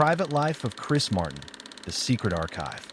Private Life of Chris Martin, The Secret Archive.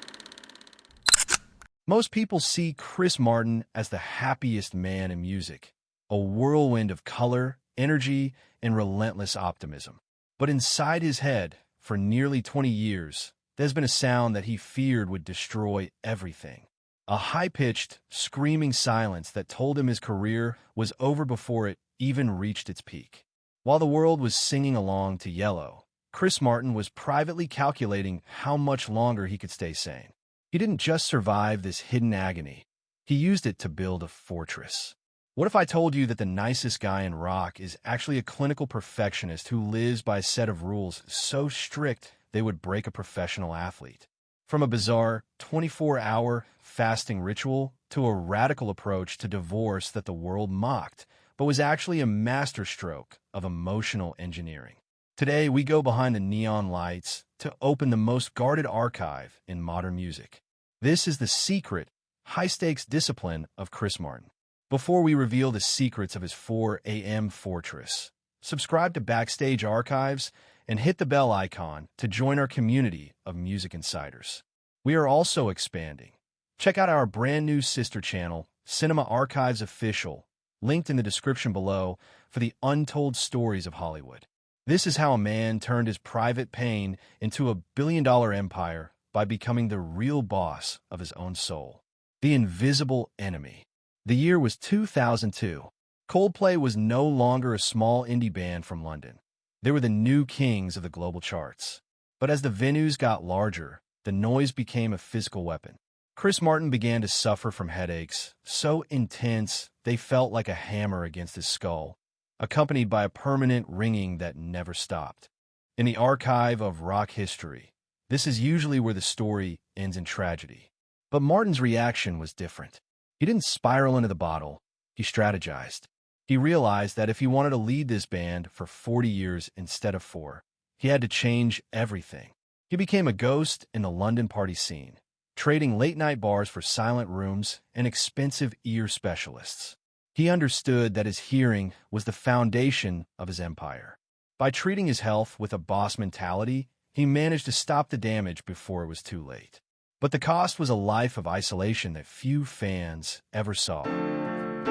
Most people see Chris Martin as the happiest man in music, a whirlwind of color, energy, and relentless optimism. But inside his head, for nearly 20 years, there's been a sound that he feared would destroy everything. A high-pitched, screaming silence that told him his career was over before it even reached its peak. While the world was singing along to Yellow, Chris Martin was privately calculating how much longer he could stay sane. He didn't just survive this hidden agony. He used it to build a fortress. What if I told you that the nicest guy in rock is actually a clinical perfectionist who lives by a set of rules so strict they would break a professional athlete? From a bizarre 24-hour fasting ritual to a radical approach to divorce that the world mocked, but was actually a masterstroke of emotional engineering. Today, we go behind the neon lights to open the most guarded archive in modern music. This is the secret, high-stakes discipline of Chris Martin. Before we reveal the secrets of his 4 a.m. fortress, subscribe to Backstage Archives and hit the bell icon to join our community of music insiders. We are also expanding. Check out our brand new sister channel, Cinema Archives Official, linked in the description below, for the untold stories of Hollywood. This is how a man turned his private pain into a billion-dollar empire by becoming the real boss of his own soul. The Invisible Enemy. The year was 2002. Coldplay was no longer a small indie band from London. They were the new kings of the global charts. But as the venues got larger, the noise became a physical weapon. Chris Martin began to suffer from headaches, so intense they felt like a hammer against his skull, accompanied by a permanent ringing that never stopped. In the archive of rock history, this is usually where the story ends in tragedy. But Martin's reaction was different. He didn't spiral into the bottle, he strategized. He realized that if he wanted to lead this band for 40 years instead of 4, he had to change everything. He became a ghost in the London party scene, trading late-night bars for silent rooms and expensive ear specialists. He understood that his hearing was the foundation of his empire. By treating his health with a boss mentality, he managed to stop the damage before it was too late. But the cost was a life of isolation that few fans ever saw. Come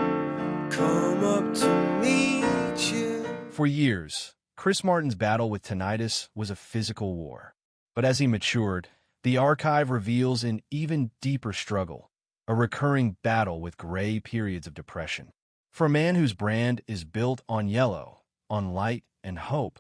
up to meet you. For years, Chris Martin's battle with tinnitus was a physical war. But as he matured, the archive reveals an even deeper struggle, a recurring battle with gray periods of depression. For a man whose brand is built on yellow, on light and hope,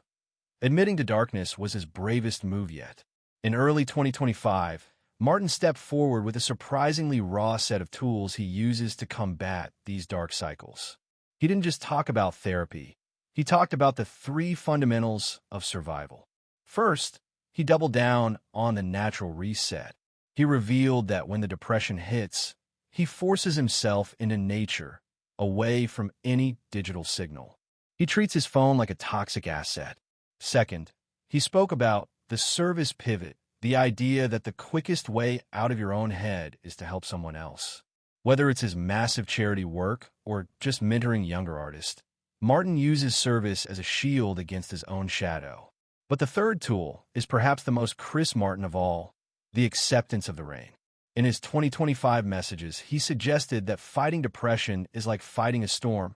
admitting to darkness was his bravest move yet. In early 2025, Martin stepped forward with a surprisingly raw set of tools he uses to combat these dark cycles. He didn't just talk about therapy. He talked about the 3 fundamentals of survival. First, he doubled down on the natural reset. He revealed that when the depression hits, he forces himself into nature, away from any digital signal. He treats his phone like a toxic asset. Second, he spoke about the service pivot, the idea that the quickest way out of your own head is to help someone else. Whether it's his massive charity work or just mentoring younger artists, Martin uses service as a shield against his own shadow. But the third tool is perhaps the most Chris Martin of all, the acceptance of the rain. In his 2025 messages, he suggested that fighting depression is like fighting a storm.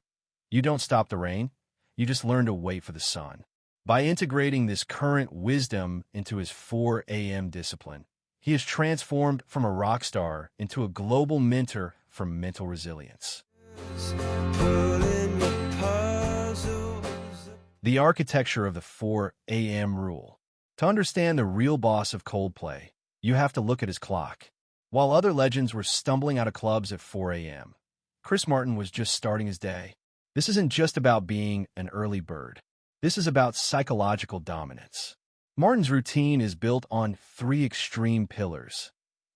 You don't stop the rain, you just learn to wait for the sun. By integrating this current wisdom into his 4 a.m. discipline, he is transformed from a rock star into a global mentor for mental resilience. The architecture of the 4 a.m. rule. To understand the real boss of Coldplay, you have to look at his clock. While other legends were stumbling out of clubs at 4 a.m., Chris Martin was just starting his day. This isn't just about being an early bird. This is about psychological dominance. Martin's routine is built on 3 extreme pillars: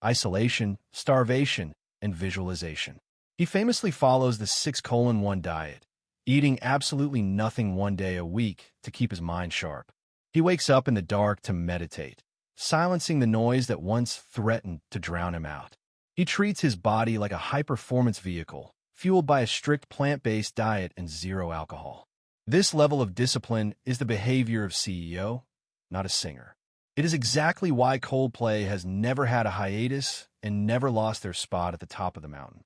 isolation, starvation, and visualization. He famously follows the 6:1 diet, eating absolutely nothing one day a week to keep his mind sharp. He wakes up in the dark to meditate, silencing the noise that once threatened to drown him out. He treats his body like a high-performance vehicle, fueled by a strict plant-based diet and 0 alcohol. This level of discipline is the behavior of CEO, not a singer. It is exactly why Coldplay has never had a hiatus and never lost their spot at the top of the mountain.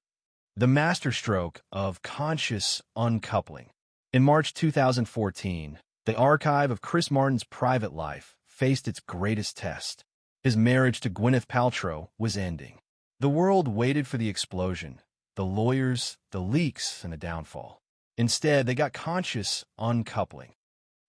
The masterstroke of conscious uncoupling. In March 2014, the archive of Chris Martin's private life faced its greatest test. His marriage to Gwyneth Paltrow was ending. The world waited for the explosion, the lawyers, the leaks, and the downfall. Instead, they got conscious uncoupling.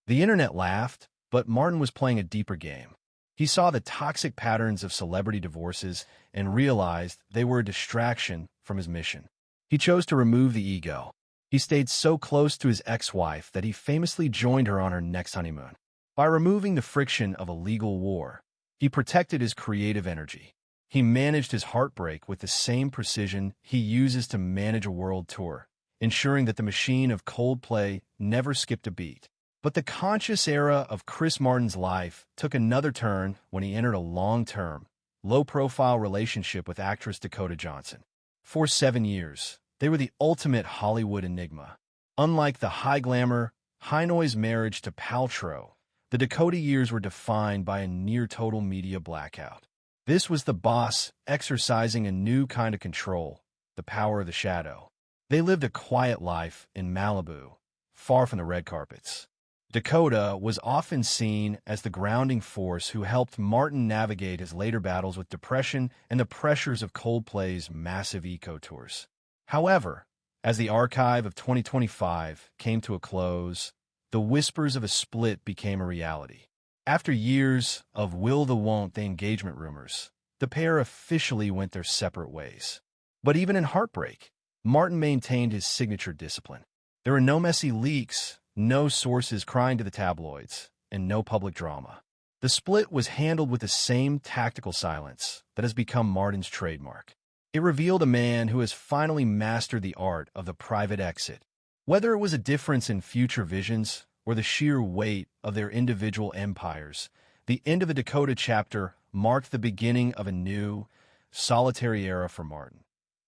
The internet laughed, but Martin was playing a deeper game. He saw the toxic patterns of celebrity divorces and realized they were a distraction from his mission. He chose to remove the ego. He stayed so close to his ex-wife that he famously joined her on her next honeymoon. By removing the friction of a legal war, he protected his creative energy. He managed his heartbreak with the same precision he uses to manage a world tour, ensuring that the machine of Coldplay never skipped a beat. But the conscious era of Chris Martin's life took another turn when he entered a long-term, low-profile relationship with actress Dakota Johnson. For 7 years, they were the ultimate Hollywood enigma. Unlike the high-glamour, high-noise marriage to Paltrow, the Dakota years were defined by a near-total media blackout. This was the boss exercising a new kind of control, the power of the shadow. They lived a quiet life in Malibu, far from the red carpets. Dakota was often seen as the grounding force who helped Martin navigate his later battles with depression and the pressures of Coldplay's massive eco tours. However, as the archive of 2025 came to a close, the whispers of a split became a reality. After years of will-the-won't-they engagement rumors, the pair officially went their separate ways. But even in heartbreak, Martin maintained his signature discipline. There were no messy leaks, no sources crying to the tabloids, and no public drama. The split was handled with the same tactical silence that has become Martin's trademark. It revealed a man who has finally mastered the art of the private exit. Whether it was a difference in future visions or the sheer weight of their individual empires, the end of the Dakota chapter marked the beginning of a new, solitary era for Martin,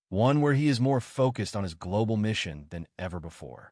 one where he is more focused on his global mission than ever before.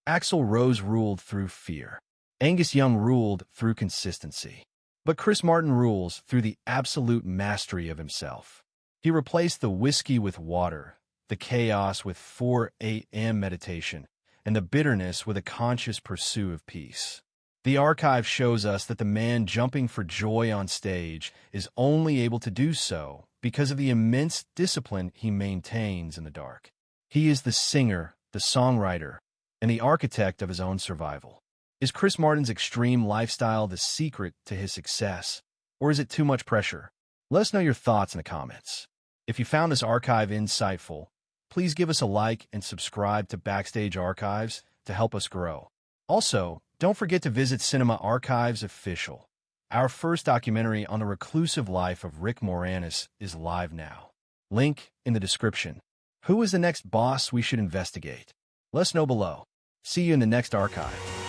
Axl Rose ruled through fear. Angus Young ruled through consistency. But Chris Martin rules through the absolute mastery of himself. He replaced the whiskey with water, the chaos with 4 a.m. meditation, and the bitterness with a conscious pursuit of peace. The archive shows us that the man jumping for joy on stage is only able to do so because of the immense discipline he maintains in the dark. He is the singer, the songwriter, and the architect of his own survival. Is Chris Martin's extreme lifestyle the secret to his success, or is it too much pressure? Let us know your thoughts in the comments. If you found this archive insightful, please give us a like and subscribe to Backstage Archives to help us grow. Also, don't forget to visit Cinema Archives Official. Our first documentary on the reclusive life of Rick Moranis is live now. Link in the description. Who is the next boss we should investigate? Let us know below. See you in the next archive.